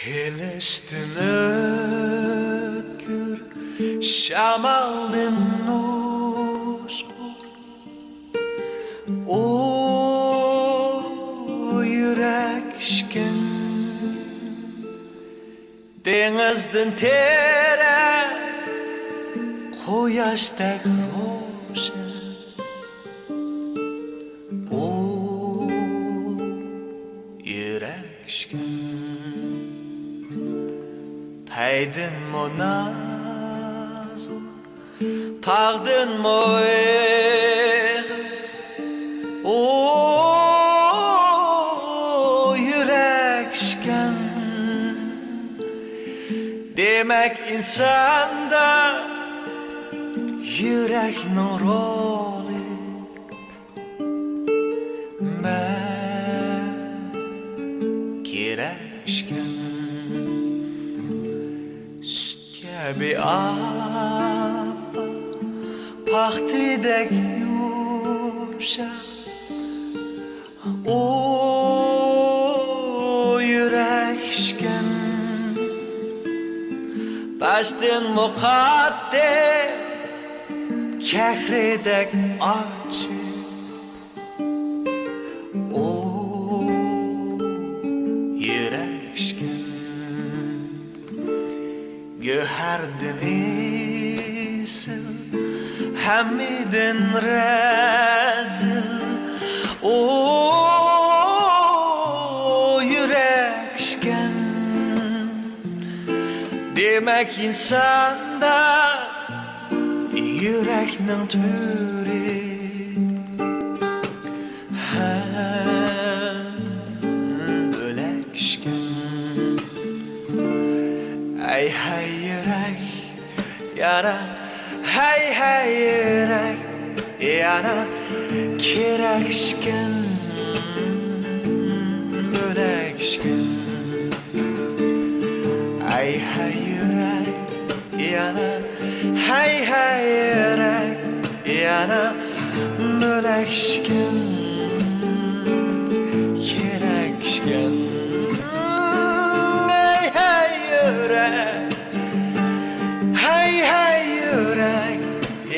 Kelestin ötkür şamaldın nuzgur O yürekşken Denizden tere Koyaştek roşen O yürekşken Paydın mo nazur, pardın mo eğer O yürekşken Demek insanda yürek nuroli Ben kireşken Bir abba pahtidek yumşak O yürekşken Baştın mukadde kehredek acı O yürekşken Göherdin isil Hamidin rezil O yürekşken Demek insanda yüreknin türü Ölekşken Ey hey yürek yana Hey hey yürek yana Kireşken Ölekşken Ey hey yürek yana Hey hey yürek yana Ölekşken Kireşken Hey hey yürek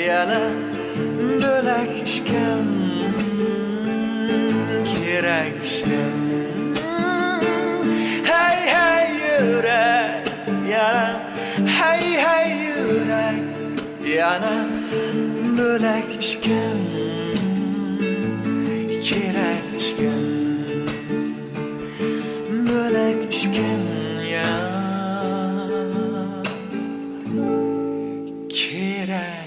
yana bölekşken kireşken Hey hey yürek yana Hey hey yürek yana bölekşken kireşken Bölekşken ya Kireşken